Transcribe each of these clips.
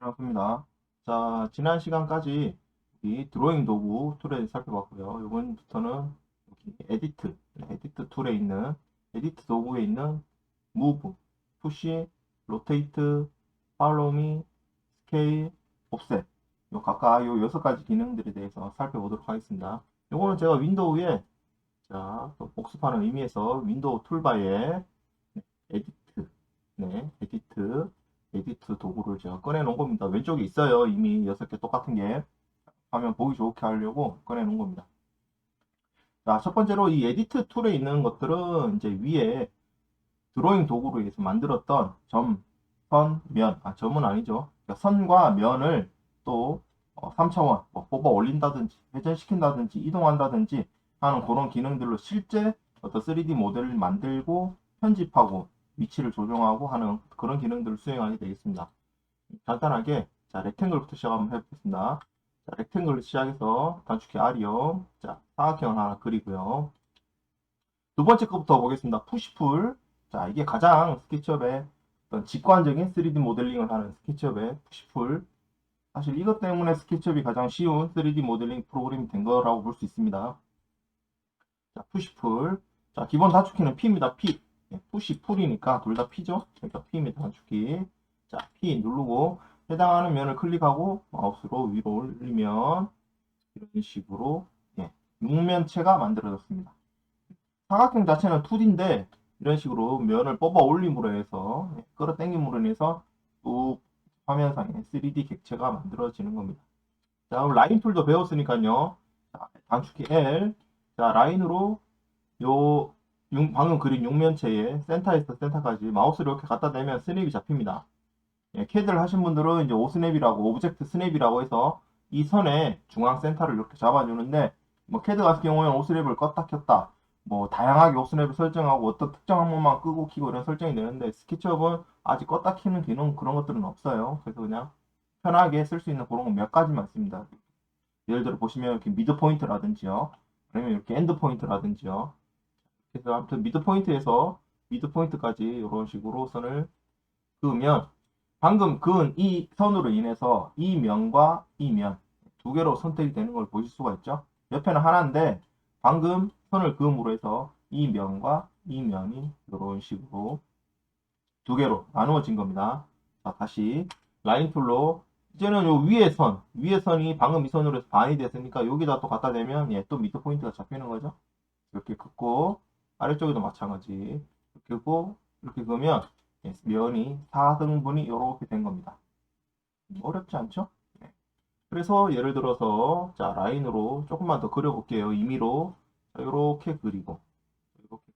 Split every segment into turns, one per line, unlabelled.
반갑습니다. 자, 지난 시간까지 이 드로잉 도구 툴에 살펴봤고요. 이번부터는 여기 에디트 툴에 있는, 에디트 도구에 있는 move, push, rotate, follow me, scale, offset. 요 각각 요 6가지 기능들에 대해서 살펴보도록 하겠습니다. 요거는 제가 윈도우에, 자, 또 복습하는 의미에서 윈도우 툴바에 에디트, 에디트 도구를 제가 꺼내 놓은 겁니다. 왼쪽에 있어요. 이미 6개 똑같은 게. 화면 보기 좋게 하려고 꺼내 놓은 겁니다. 자, 첫 번째로 이 에디트 툴에 있는 것들은 이제 위에 드로잉 도구로 해서 만들었던 점, 선, 면, 점은 아니죠. 그러니까 선과 면을 또 3차원, 뭐 뽑아 올린다든지, 회전시킨다든지, 이동한다든지 하는 그런 기능들로 실제 어떤 3D 모델을 만들고 편집하고 위치를 조정하고 하는 그런 기능들을 수행하게 되겠습니다. 간단하게, 자, 렉탱글부터 시작 한번 해보겠습니다. 자, 렉탱글로 시작해서 단축키 R이요. 자, 사각형을 하나 그리고요. 두 번째 거부터 보겠습니다. 푸시풀. 자, 이게 가장 스케치업의 어떤 직관적인 3D 모델링을 하는 스케치업의 푸시풀. 사실 이것 때문에 스케치업이 가장 쉬운 3D 모델링 프로그램이 된 거라고 볼 수 있습니다. 자, 푸시풀. 자, 기본 단축키는 P입니다. P. 푸시풀이니까 둘 다 P죠. 그러니까 P입니다. 단축키. 자, P 누르고 해당하는 면을 클릭하고 마우스로 위로 올리면 이런 식으로 육면체가 만들어졌습니다. 사각형 자체는 2D인데 이런 식으로 면을 뽑아 올림으로 해서 끌어당김으로 인해서 쭉 화면상에 3D 객체가 만들어지는 겁니다. 자, 그럼 라인 툴도 배웠으니까요. 자, 단축키 L. 자, 라인으로 요 방금 그린 육면체의 센터에서 센터까지 마우스를 이렇게 갖다 대면 스냅이 잡힙니다. 캐드를 하신 분들은 이제 오스냅이라고, 오브젝트 스냅이라고 해서 이 선의 중앙 센터를 이렇게 잡아주는데, 뭐 캐드 같은 경우에는 오스냅을 껐다 켰다, 뭐 다양하게 오스냅을 설정하고 어떤 특정 한 번만 끄고 키고 이런 설정이 되는데, 스케치업은 아직 껐다 키는 기능 그런 것들은 없어요. 그래서 그냥 편하게 쓸 수 있는 그런 거 몇 가지만 씁니다. 예를 들어 보시면 이렇게 미드 포인트라든지요, 아니면 이렇게 엔드 포인트라든지요. 그래서 아무튼 미드 포인트에서 미드 포인트까지 이런 식으로 선을 그으면 방금 그은 이 선으로 인해서 이 면과 이 면 두 개로 선택이 되는 걸 보실 수가 있죠. 옆에는 하나인데 방금 선을 그음으로 해서 이 면과 이 면이 이런 식으로 두 개로 나누어진 겁니다. 자, 다시 라인 툴로 이제는 요 위에 선이 방금 이 선으로 해서 반이 됐으니까 여기다 또 갖다 대면 또 미드 포인트가 잡히는 거죠. 이렇게 긋고 아래쪽에도 마찬가지 이렇게 긋고 이렇게 그으면 면이 4등분이 이렇게 된 겁니다. 어렵지 않죠? 네. 그래서 예를 들어서 자 라인으로 조금만 더 그려볼게요. 임의로 자, 이렇게 그리고 이렇게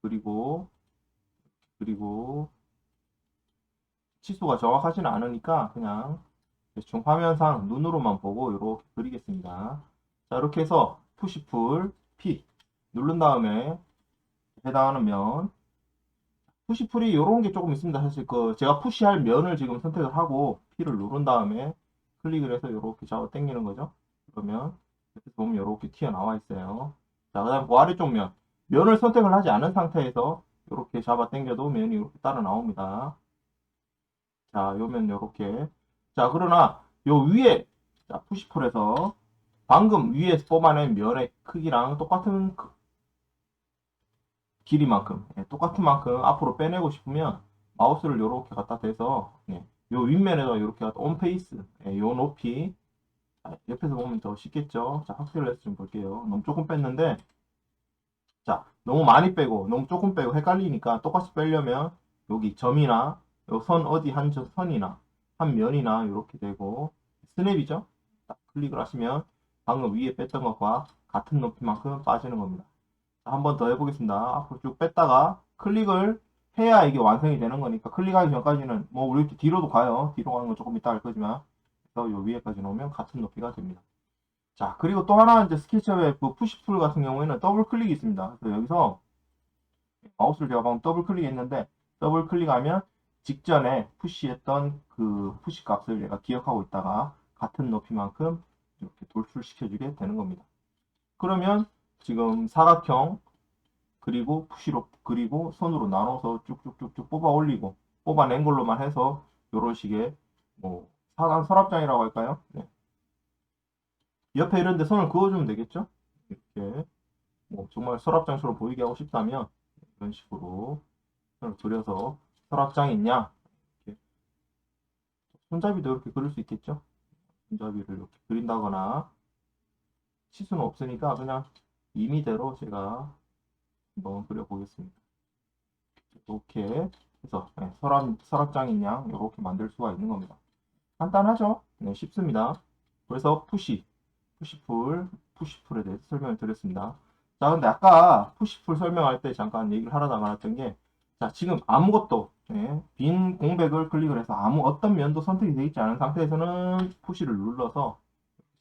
그리고 치수가 정확하지는 않으니까 그냥 대충 화면상 눈으로만 보고 이렇게 그리겠습니다. 자 이렇게 해서 푸시풀 P 누른 다음에 해당하는 면 푸시풀이 이런 게 조금 있습니다. 사실 그 제가 푸시할 면을 지금 선택을 하고 P를 누른 다음에 클릭을 해서 이렇게 잡아 당기는 거죠. 그러면 옆에서 보면 이렇게 튀어나와 있어요. 자, 그 다음 그 아래쪽 면을 선택을 하지 않은 상태에서 이렇게 잡아 당겨도 면이 이렇게 따라 나옵니다. 자, 요 면 이렇게. 자, 그러나 요 위에 자, 푸시풀에서 방금 위에서 뽑아낸 면의 크기랑 똑같은 길이만큼 똑같은 만큼 앞으로 빼내고 싶으면 마우스를 이렇게 갖다 대서 요 윗면에다 이렇게 갖다 온페이스 요 높이 옆에서 보면 더 쉽겠죠. 자 확대를 해서 좀 볼게요. 너무 조금 뺐는데 자 너무 많이 빼고 너무 조금 빼고 헷갈리니까 똑같이 빼려면 여기 점이나 요 선 어디 한 선이나 한 면이나 이렇게 되고 스냅이죠. 딱 클릭을 하시면 방금 위에 뺐던 것과 같은 높이만큼 빠지는 겁니다. 한 번 더 해보겠습니다. 앞으로 쭉 뺐다가 클릭을 해야 이게 완성이 되는 거니까 클릭하기 전까지는 뭐 우리 이렇게 뒤로도 가요. 뒤로 가는 건 조금 이따 할 거지만 그래서 요 위에까지 놓으면 같은 높이가 됩니다. 자 그리고 또 하나 이제 스케치업의 그 푸시 툴 같은 경우에는 더블 클릭이 있습니다. 그래서 여기서 마우스를 제가 방금 더블 클릭했는데 더블 클릭하면 직전에 푸시했던 그 푸시 값을 얘가 기억하고 있다가 같은 높이만큼 이렇게 돌출시켜주게 되는 겁니다. 그러면 지금 사각형 그리고 푸시로 그리고 손으로 나눠서 쭉쭉쭉쭉 뽑아 올리고 뽑아낸 걸로만 해서 이런 식의 뭐 하단 서랍장이라고 할까요? 네. 옆에 이런 데 선을 그어주면 되겠죠? 이렇게 뭐 정말 서랍장처럼 보이게 하고 싶다면 이런 식으로 선을 그려서 서랍장 있냐? 이렇게 손잡이도 이렇게 그릴 수 있겠죠? 손잡이를 이렇게 그린다거나 치수는 없으니까 그냥 임의대로 제가 한번 그려보겠습니다. 이렇게 해서 네, 서랍장인 양 이렇게 만들 수가 있는 겁니다. 간단하죠? 네, 쉽습니다. 그래서 푸시풀에 대해서 설명을 드렸습니다. 자, 근데 아까 푸시풀 설명할 때 잠깐 얘기를 하려다 말았던 게, 자, 지금 아무것도, 네, 빈 공백을 클릭을 해서 어떤 면도 선택이 되어 있지 않은 상태에서는 푸시를 눌러서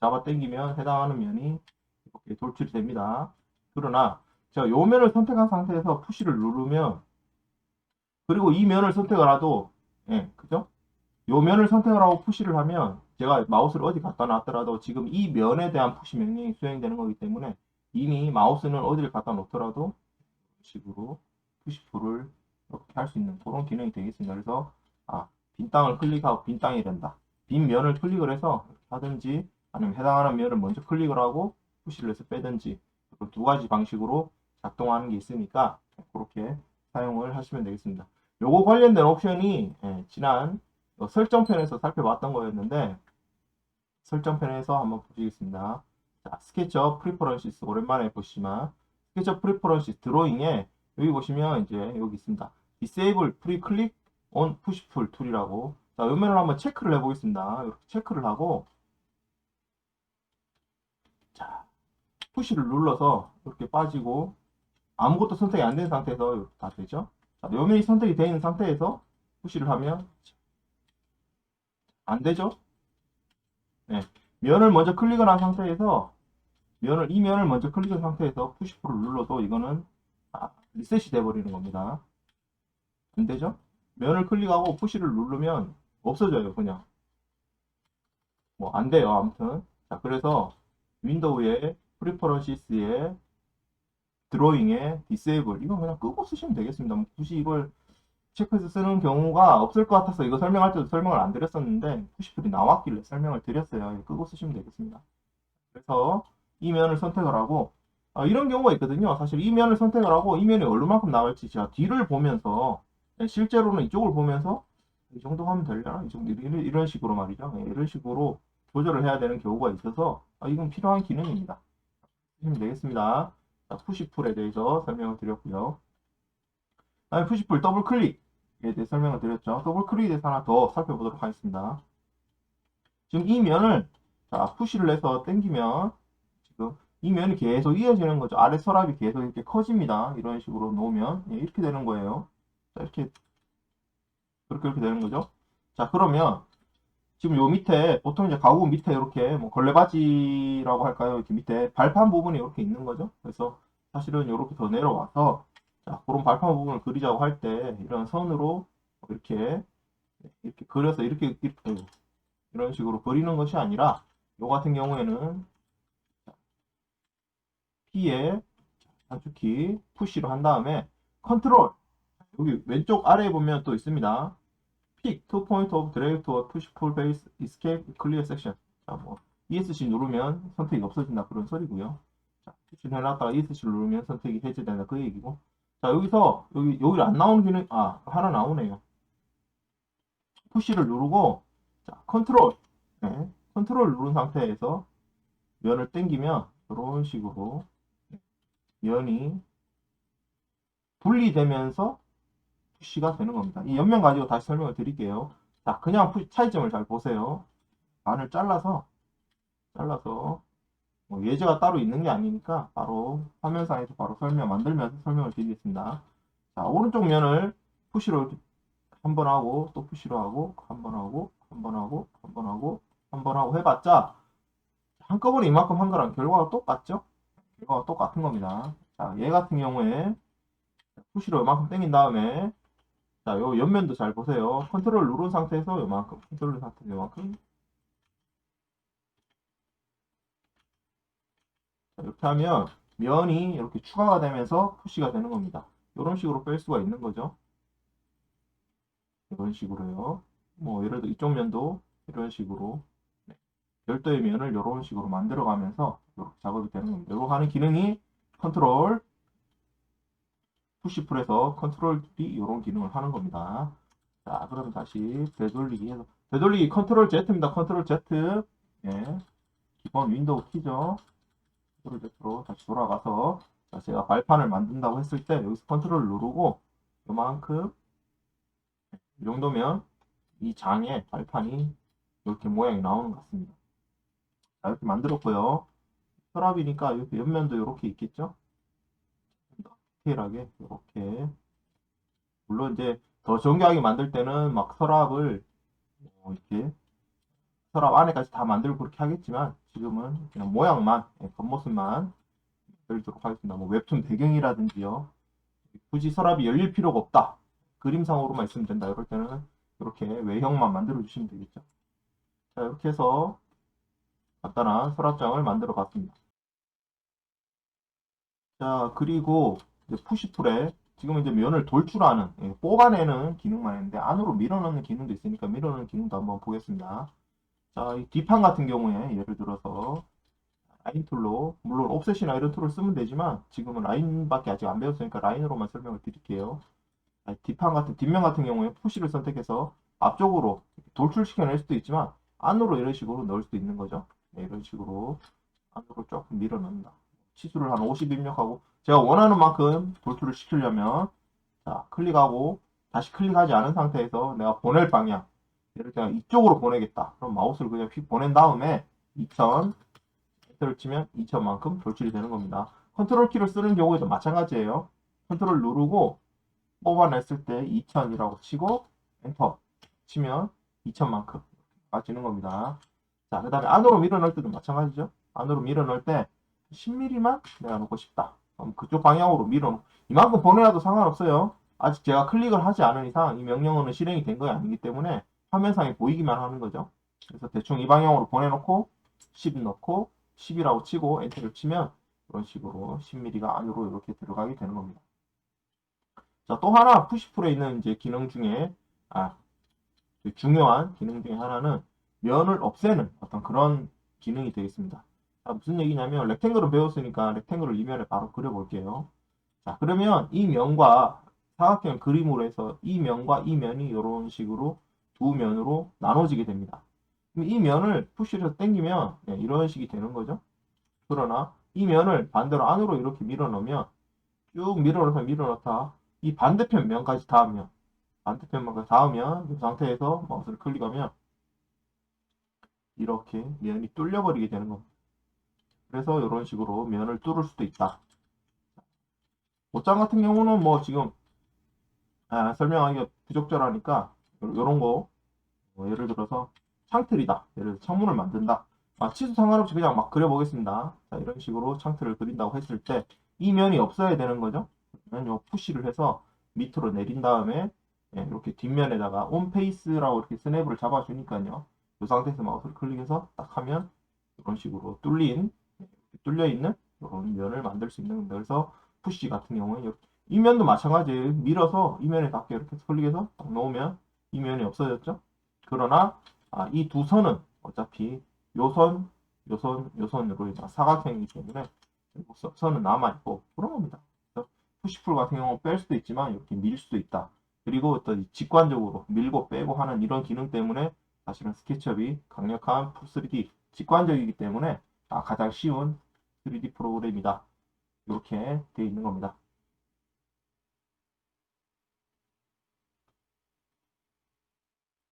잡아 당기면 해당하는 면이 이렇게 돌출이 됩니다. 그러나, 제가 요 면을 선택한 상태에서 푸시를 누르면, 그리고 이 면을 선택을 하도, 예, 그죠? 요 면을 선택을 하고 푸시를 하면 제가 마우스를 어디 갖다 놨더라도 지금 이 면에 대한 푸시 명령이 수행되는 거기 때문에 이미 마우스는 어디를 갖다 놓더라도 이런 식으로 푸시풀을 이렇게 할 수 있는 그런 기능이 되겠습니다. 그래서 빈 땅을 클릭하고 빈 땅이 된다. 빈 면을 클릭을 해서 하든지 아니면 해당하는 면을 먼저 클릭을 하고 푸시를 해서 빼든지 두 가지 방식으로 작동하는 게 있으니까 그렇게 사용을 하시면 되겠습니다. 요거 관련된 옵션이 지난 설정편에서 살펴봤던 거였는데 설정편에서 한번 보시겠습니다. 자, 스케치업 프리퍼런시스 오랜만에 보시지만 스케치업 프리퍼런시스 드로잉에 여기 보시면 이제 여기 있습니다. Disable Pre Click on Push Pull 툴이라고. 자, 요 면을 한번 체크를 해보겠습니다. 이렇게 체크를 하고 자, 푸시를 눌러서 이렇게 빠지고 아무것도 선택이 안 된 상태에서 이렇게 다 되죠. 자, 요 면이 선택이 되어 있는 상태에서 푸시를 하면 안 되죠. 네. 면을 먼저 클릭을 한 상태에서 이 면을 먼저 클릭한 상태에서 푸시풀을 눌러도 이거는 리셋이 돼버리는 겁니다. 안 되죠? 면을 클릭하고 푸시를 누르면 없어져요, 그냥. 뭐 안 돼요, 아무튼. 자, 그래서 윈도우에 프리퍼런시스에 드로잉에 디세이블 이건 그냥 끄고 쓰시면 되겠습니다. 뭐 굳이 이걸 체크해서 쓰는 경우가 없을 것 같아서 이거 설명할 때도 설명을 안 드렸었는데 푸시풀이 나왔길래 설명을 드렸어요. 끄고 쓰시면 되겠습니다. 그래서 이 면을 선택을 하고 이런 경우가 있거든요. 사실 이 면을 선택을 하고 이 면이 얼마만큼 나갈지 제가 뒤를 보면서 실제로는 이쪽을 보면서 이 정도 하면 되려나? 이 정도 이런 식으로 말이죠. 이런 식으로 조절을 해야 되는 경우가 있어서 이건 필요한 기능입니다. 하시면 되겠습니다. 자, 푸시풀에 대해서 설명을 드렸고요. 다음에 푸시풀 더블 클릭에 대해 설명을 드렸죠. 더블 클릭에 대해서 하나 더 살펴보도록 하겠습니다. 지금 이 면을 푸시를 해서 당기면 지금 이 면이 계속 이어지는 거죠. 아래 서랍이 계속 이렇게 커집니다. 이런 식으로 놓으면 이렇게 되는 거예요. 자, 이렇게 되는 거죠. 자, 그러면 지금 요 밑에 보통 이제 가구 밑에 이렇게 뭐 걸레바지라고 할까요? 이렇게 밑에 발판 부분이 이렇게 있는 거죠. 그래서 사실은 이렇게 더 내려와서 자, 그런 발판 부분을 그리자고 할 때 이런 선으로 이렇게 그려서 이렇게 이런 식으로 그리는 것이 아니라 요 같은 경우에는 P에 단축키 푸시로 한 다음에 컨트롤 여기 왼쪽 아래에 보면 또 있습니다. Pick to point of drag to push pull base escape clear section. 자, 뭐 ESC 누르면 선택이 없어진다 그런 소리고요. 자, 푸시를 해놨다가 ESC 누르면 선택이 해제된다 그 얘기고. 자, 여기서 여기 안 나오는 기능 하나 나오네요. 푸시를 누르고 자, 컨트롤 컨트롤 누른 상태에서 면을 당기면 이런 식으로 면이 분리되면서 푸시가 되는 겁니다. 이 옆면 가지고 다시 설명을 드릴게요. 자, 그냥 차이점을 잘 보세요. 반을 잘라서 뭐 예제가 따로 있는 게 아니니까 바로 화면상에서 바로 만들면서 설명을 드리겠습니다. 자, 오른쪽 면을 푸시로 한 번 하고 또 푸시로 하고 한 번 하고 한 번 하고 한 번 하고 한 번 하고 해봤자 한꺼번에 이만큼 한 거랑 결과가 똑같죠? 결과가 똑같은 겁니다. 자, 얘 같은 경우에 푸시로 이만큼 당긴 다음에 자, 요 옆면도 잘 보세요. 컨트롤 누른 상태에서 요만큼, 컨트롤 상태에서 요만큼. 자, 이렇게 하면 면이 이렇게 추가가 되면서 푸시가 되는 겁니다. 이런 식으로 뺄 수가 있는 거죠. 이런 식으로요. 뭐 예를 들어 이쪽 면도 이런 식으로 네, 별도의 면을 이런 식으로 만들어가면서 이렇게 작업이 되는 겁니다. 이거 하는 기능이 컨트롤 푸시풀에서 컨트롤 D 이런 기능을 하는 겁니다. 자, 그럼 다시 되돌리기 해서 되돌리기 컨트롤 Z입니다. 컨트롤 Z 예, 기본 윈도우 키죠. 컨트롤 Z로 다시 돌아가서 자, 제가 발판을 만든다고 했을 때 여기서 컨트롤 누르고 요만큼 이 정도면 이 장에 발판이 이렇게 모양이 나오는 것 같습니다. 자, 이렇게 만들었고요. 서랍이니까 이렇게 옆면도 이렇게 있겠죠? 더 디테일하게 이렇게 물론 이제 더 정교하게 만들 때는 막 서랍을 이렇게 서랍 안에까지 다 만들고 그렇게 하겠지만 지금은 그냥 모양만 겉모습만 만들도록 하겠습니다. 뭐 웹툰 배경이라든지요. 굳이 서랍이 열릴 필요가 없다. 그림상으로만 있으면 된다. 이럴 때는 이렇게 외형만 만들어 주시면 되겠죠. 자, 이렇게 해서 간단한 서랍장을 만들어 봤습니다. 자, 그리고 이제 푸시풀에 지금 이제 면을 돌출하는, 뽑아내는 기능만 있는데 안으로 밀어넣는 기능도 있으니까 밀어넣는 기능도 한번 보겠습니다. 자, 이 뒷판 같은 경우에 예를 들어서 라인 툴로, 물론 옵셋이나 이런 툴을 쓰면 되지만 지금은 라인밖에 아직 안 배웠으니까 라인으로만 설명을 드릴게요. 뒷판 같은, 뒷면 같은 경우에 푸시를 선택해서 앞쪽으로 돌출시켜낼 수도 있지만 안으로 이런 식으로 넣을 수도 있는 거죠. 네, 이런 식으로 안으로 조금 밀어 넣는다. 치수를 한 50 입력하고 제가 원하는 만큼 돌출을 시키려면 자, 클릭하고 다시 클릭하지 않은 상태에서 내가 보낼 방향 이렇게 이쪽으로 보내겠다. 그럼 마우스를 그냥 휙 보낸 다음에 2000 엔터를 치면 2000만큼 돌출이 되는 겁니다. 컨트롤 키를 쓰는 경우에도 마찬가지예요. 컨트롤 누르고 뽑아냈을 때 2000이라고 치고 엔터 치면 2000만큼 빠지는 겁니다. 자, 그 다음에 안으로 밀어넣을 때도 마찬가지죠. 안으로 밀어넣을 때 10mm만 내가 놓고 싶다. 그럼 그쪽 방향으로 밀어놓고 이만큼 보내놔도 상관없어요. 아직 제가 클릭을 하지 않은 이상 이 명령어는 실행이 된 거 아니기 때문에 화면상에 보이기만 하는 거죠. 그래서 대충 이 방향으로 보내놓고 10 넣고 10이라고 치고 엔터를 치면 이런 식으로 10mm가 안으로 이렇게 들어가게 되는 겁니다. 자, 또 하나 푸시풀에 있는 이제 기능 중에 중요한 기능 중에 하나는 면을 없애는 어떤 그런 기능이 되겠습니다. 자, 무슨 얘기냐면 렉탱글을 배웠으니까 렉탱글을 이면에 바로 그려볼게요. 자, 그러면 이 면과 사각형 그림으로 해서 이 면과 이 면이 이런 식으로 두 면으로 나눠지게 됩니다. 그럼 이 면을 푸시를 해서 당기면 네, 이런 식이 되는 거죠. 그러나 이 면을 반대로 안으로 이렇게 밀어넣으면 쭉 밀어넣다 밀어넣다 이 반대편 면까지 닿으면 반대편만 닿으면 이 상태에서 마우스를 클릭하면 이렇게 면이 뚫려버리게 되는 겁니다. 그래서 이런 식으로 면을 뚫을 수도 있다. 옷장 같은 경우는 뭐 지금 설명하기가 부적절하니까 이런 거 예를 들어서 창틀이다. 예를 들어서 창문을 만든다. 치수 상관없이 그냥 막 그려보겠습니다. 자, 이런 식으로 창틀을 그린다고 했을 때 이 면이 없어야 되는 거죠. 그러면 요 푸시를 해서 밑으로 내린 다음에 이렇게 뒷면에다가 온페이스라고 이렇게 스냅을 잡아주니까요. 이 상태에서 마우스를 클릭해서 딱 하면 이런 식으로 뚫려 있는 이런 면을 만들 수 있는 겁니다. 그래서 푸시 같은 경우는 이 면도 마찬가지예요. 밀어서 이 면에 닿게 이렇게 클릭해서 딱 놓으면 이 면이 없어졌죠. 그러나 이 두 선은 어차피 요선, 요선, 요선으로 사각형이기 때문에 선은 남아있고 그런 겁니다. 푸시풀 같은 경우는 뺄 수도 있지만 이렇게 밀 수도 있다. 그리고 어떤 직관적으로 밀고 빼고 하는 이런 기능 때문에 사실은 스케치업이 강력한 3D 직관적이기 때문에 가장 쉬운 3D 프로그램이다. 이렇게 되어 있는 겁니다.